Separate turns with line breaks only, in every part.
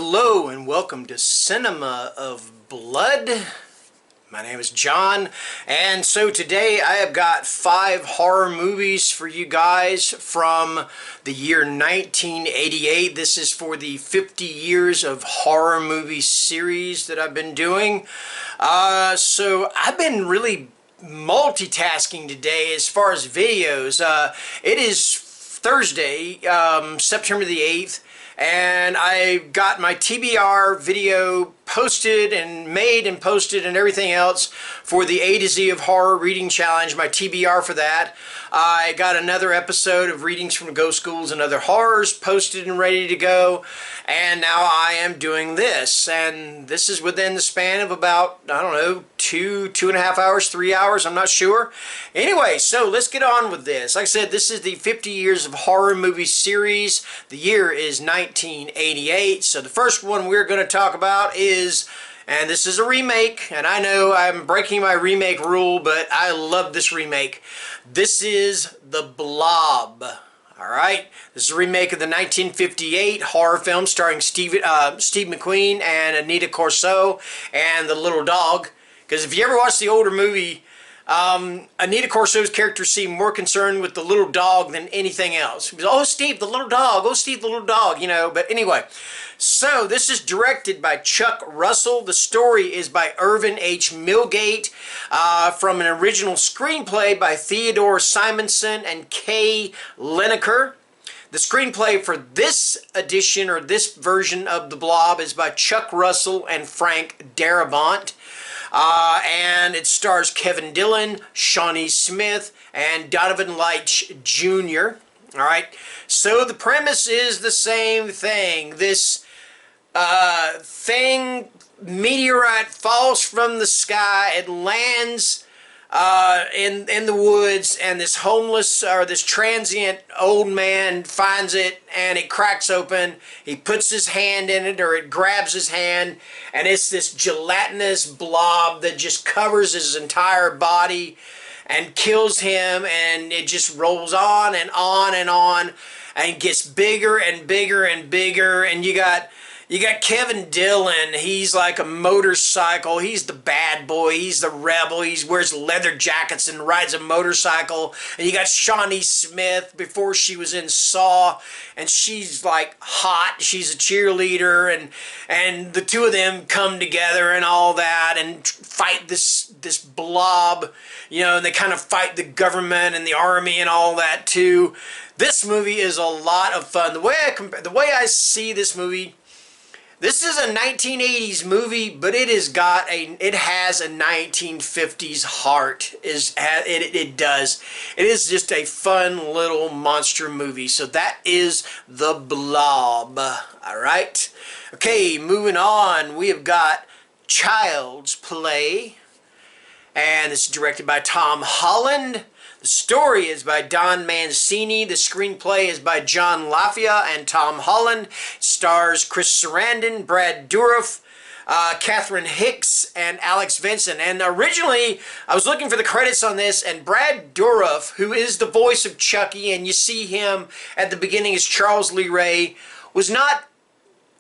Hello and welcome to Cinema of Blood. My name is John, and so today I have got 5 horror movies for you guys from the year 1988. This is for the 50 years of horror movie series that I've been doing. So I've been really multitasking today as far as videos. It is Thursday, September the 8th. And I got my TBR video posted and made and posted and everything else for the A to Z of Horror Reading Challenge, my TBR for that. I got another episode of Readings from Ghost Schools and Other Horrors posted and ready to go. And now I am doing this. And this is within the span of about, I don't know, 2.5 hours, 3 hours, I'm not sure. Anyway, so let's get on with this. Like I said, this is the 50 years of horror movie series. The year is 1988. So the first one we're going to talk about is, and this is a remake, and I know I'm breaking my remake rule, but I love this remake. This is The Blob. Alright, this is a remake of the 1958 horror film starring Steve McQueen and Anita Corso and the little dog. Because if you ever watch the older movie, Anita Corso's character seemed more concerned with the little dog than anything else. He was, oh, Steve, the little dog. Oh, Steve, the little dog, you know. But anyway, so this is directed by Chuck Russell. The story is by Irvin H. Milgate from an original screenplay by Theodore Simonson and Kay Lineker. The screenplay for this edition or this version of The Blob is by Chuck Russell and Frank Darabont. And it stars Kevin Dillon, Shawnee Smith, and Donovan Leitch Jr. Alright, so the premise is the same thing. This meteorite falls from the sky, it lands in the woods, and this homeless or this transient old man finds it, and it cracks open. He puts his hand in it, or it grabs his hand, and it's this gelatinous blob that just covers his entire body and kills him, and it just rolls on and on and on and gets bigger and bigger and bigger. And you got Kevin Dillon. He's like a motorcycle. He's the bad boy. He's the rebel. He wears leather jackets and rides a motorcycle. And you got Shawnee Smith before she was in Saw. And she's like hot. She's a cheerleader. And the two of them come together and all that and fight this blob. You know, and they kind of fight the government and the army and all that too. This movie is a lot of fun. The way I see this movie, this is a 1980s movie, but it has a 1950s heart. It does. It is just a fun little monster movie. So that is The Blob. All right. Okay, moving on. We have got Child's Play, and it's directed by Tom Holland. The story is by Don Mancini. The screenplay is by John Lafia and Tom Holland. It stars Chris Sarandon, Brad Dourif, Catherine Hicks, and Alex Vincent. And originally, I was looking for the credits on this, and Brad Dourif, who is the voice of Chucky, and you see him at the beginning as Charles Lee Ray, was not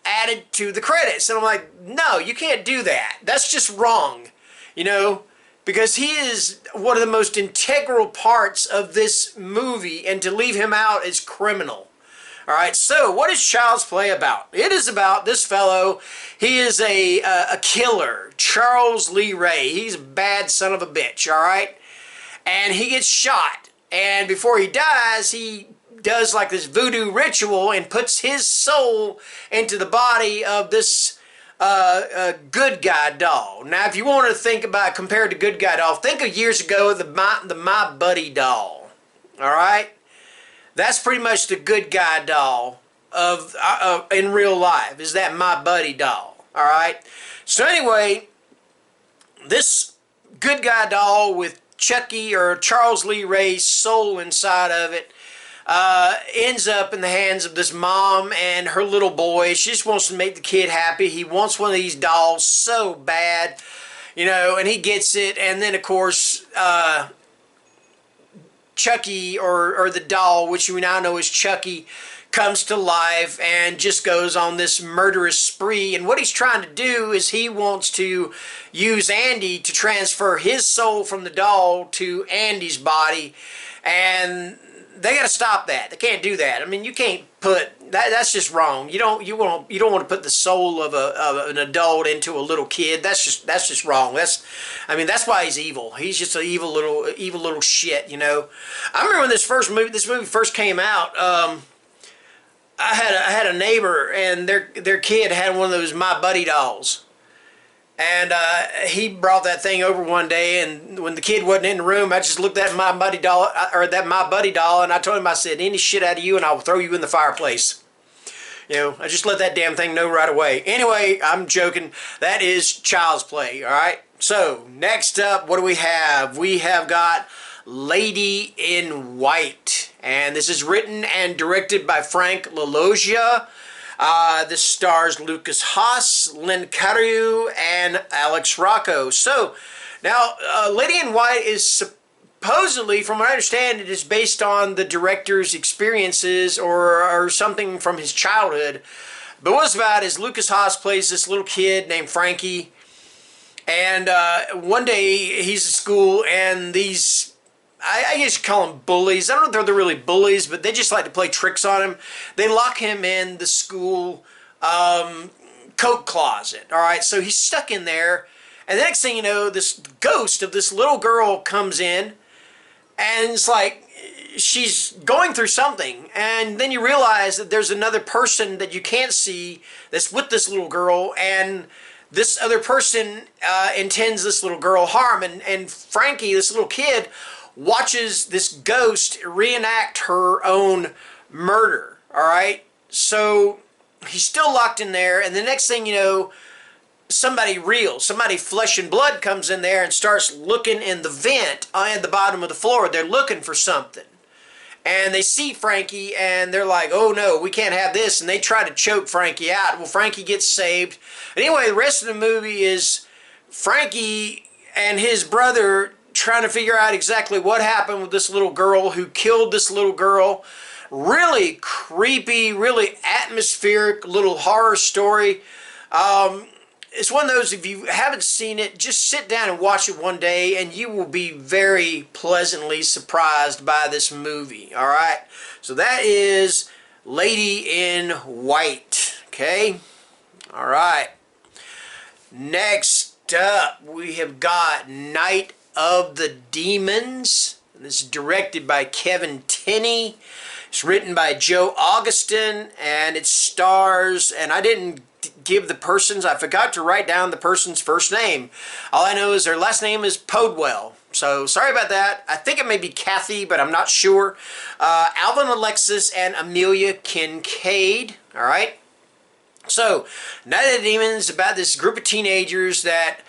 added to the credits. And I'm like, no, you can't do that. That's just wrong, you know? Because he is one of the most integral parts of this movie, and to leave him out is criminal. Alright, so what is Child's Play about? It is about this fellow. He is a killer, Charles Lee Ray. He's a bad son of a bitch, alright? And he gets shot. And before he dies, he does like this voodoo ritual and puts his soul into the body of this good guy doll. Now, if you want to think about compared to good guy doll, think of years ago the My Buddy doll. All right, that's pretty much the good guy doll of in real life. Is that My Buddy doll? All right. So anyway, this good guy doll with Chucky or Charles Lee Ray's soul inside of it ends up in the hands of this mom and her little boy. She just wants to make the kid happy. He wants one of these dolls so bad, you know, and he gets it. And then, of course, Chucky, or the doll, which we now know is Chucky, comes to life and just goes on this murderous spree. And what he's trying to do is he wants to use Andy to transfer his soul from the doll to Andy's body. And they got to stop that. They can't do that. I mean, you can't put that. That's just wrong. You don't want to put the soul of an adult into a little kid. That's just wrong. I mean, that's why he's evil. He's just an evil little shit. You know. I remember when this movie first came out. I had a neighbor, and their kid had one of those My Buddy dolls. And he brought that thing over one day, and when the kid wasn't in the room, I just looked at My Buddy doll, and I told him, I said, any shit out of you, and I'll throw you in the fireplace. You know, I just let that damn thing know right away. Anyway, I'm joking. That is child's play, all right? So, next up, what do we have? We have got Lady in White, and this is written and directed by Frank LaLoggia. This stars Lucas Haas, Lynn Cariou, and Alex Rocco. So, now, Lady in White is supposedly, from what I understand, it is based on the director's experiences or something from his childhood. But what it's about is Lucas Haas plays this little kid named Frankie, and one day he's at school, and these, I guess you call them bullies. I don't know if they're really bullies, but they just like to play tricks on him. They lock him in the school coat closet. All right, so he's stuck in there. And the next thing you know, this ghost of this little girl comes in, and it's like she's going through something. And then you realize that there's another person that you can't see that's with this little girl, and this other person intends this little girl harm. And Frankie, this little kid, watches this ghost reenact her own murder, all right? So he's still locked in there, and the next thing you know, somebody real, somebody flesh and blood comes in there and starts looking in the vent at the bottom of the floor. They're looking for something. And they see Frankie, and they're like, oh no, we can't have this, and they try to choke Frankie out. Well, Frankie gets saved. Anyway, the rest of the movie is Frankie and his brother trying to figure out exactly what happened with this little girl, who killed this little girl. Really creepy, really atmospheric little horror story. It's one of those, if you haven't seen it, just sit down and watch it one day, and you will be very pleasantly surprised by this movie. All right, so that is Lady in White. Okay, all right. Next up, we have got Night of the Demons. This is directed by Kevin Tenney. It's written by Joe Augustin, and it stars, and I didn't give the person's, I forgot to write down the person's first name. All I know is their last name is Podwell. So sorry about that. I think it may be Kathy, but I'm not sure. Alvin Alexis and Amelia Kincaid. All right. So Night of the Demons is about this group of teenagers that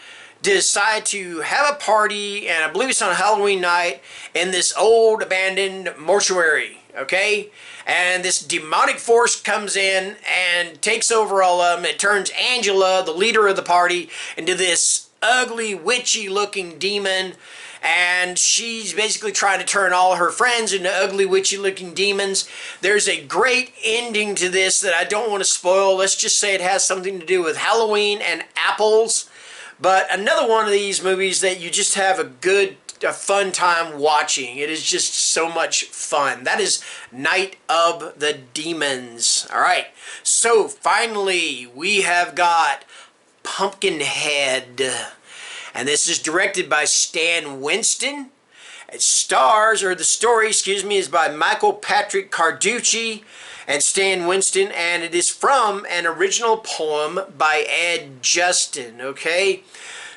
decide to have a party, and I believe it's on Halloween night, in this old abandoned mortuary. Okay, and this demonic force comes in and takes over all of them. It turns Angela, the leader of the party, into this ugly, witchy looking demon, and she's basically trying to turn all her friends into ugly, witchy looking demons. There's a great ending to this that I don't want to spoil. Let's just say it has something to do with Halloween and apples. But another one of these movies that you just have a fun time watching. It is just so much fun. That is Night of the Demons. All right. So finally, we have got Pumpkinhead. And this is directed by Stan Winston. It stars, or the story, excuse me, is by Michael Patrick Carducci and Stan Winston, and it is from an original poem by Ed Justin, okay?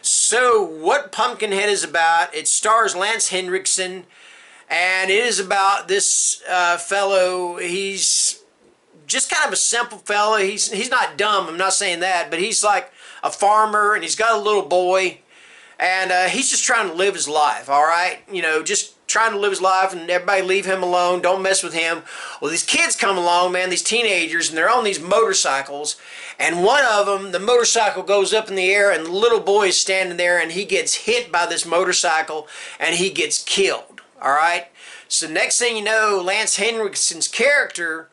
So, what Pumpkinhead is about, it stars Lance Henriksen, and it is about this fellow. He's just kind of a simple fellow. He's not dumb, I'm not saying that, but he's like a farmer, and he's got a little boy, and he's just trying to live his life, all right? You know, just trying to live his life, and everybody leave him alone, don't mess with him. Well, these kids come along, man, these teenagers, and they're on these motorcycles, and one of them, the motorcycle goes up in the air, and the little boy is standing there, and he gets hit by this motorcycle, and he gets killed, all right? So next thing you know, Lance Henriksen's character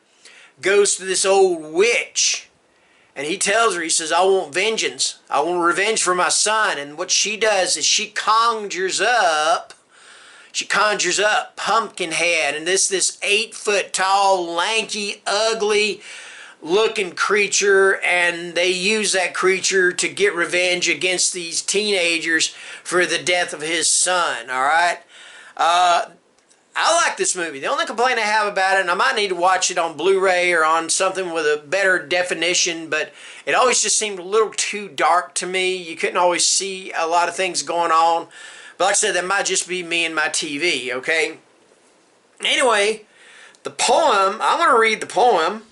goes to this old witch. And he tells her, he says, I want vengeance. I want revenge for my son. And what she does is she conjures up Pumpkinhead. And this 8-foot tall, lanky, ugly looking creature. And they use that creature to get revenge against these teenagers for the death of his son. All right? I like this movie. The only complaint I have about it, and I might need to watch it on Blu-ray or on something with a better definition, but it always just seemed a little too dark to me. You couldn't always see a lot of things going on. But like I said, that might just be me and my TV, okay? Anyway, the poem, I'm going to read the poem.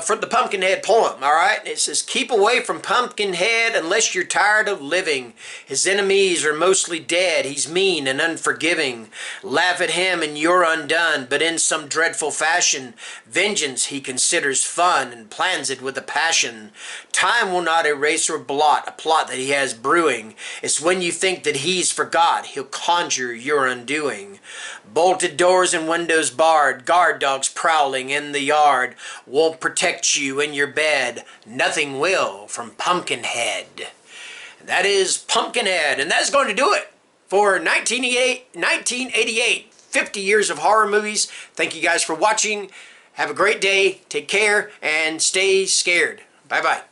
From the Pumpkinhead poem, alright? It says, keep away from Pumpkinhead unless you're tired of living. His enemies are mostly dead. He's mean and unforgiving. Laugh at him and you're undone, but in some dreadful fashion. Vengeance he considers fun and plans it with a passion. Time will not erase or blot a plot that he has brewing. It's when you think that he's forgot, he'll conjure your undoing. Bolted doors and windows barred, guard dogs prowling in the yard. Won't protect you in your bed. Nothing will from Pumpkinhead. That is Pumpkinhead, and that's going to do it for 1988, 50 years of horror movies. Thank you guys for watching. Have a great day. Take care and stay scared. Bye-bye.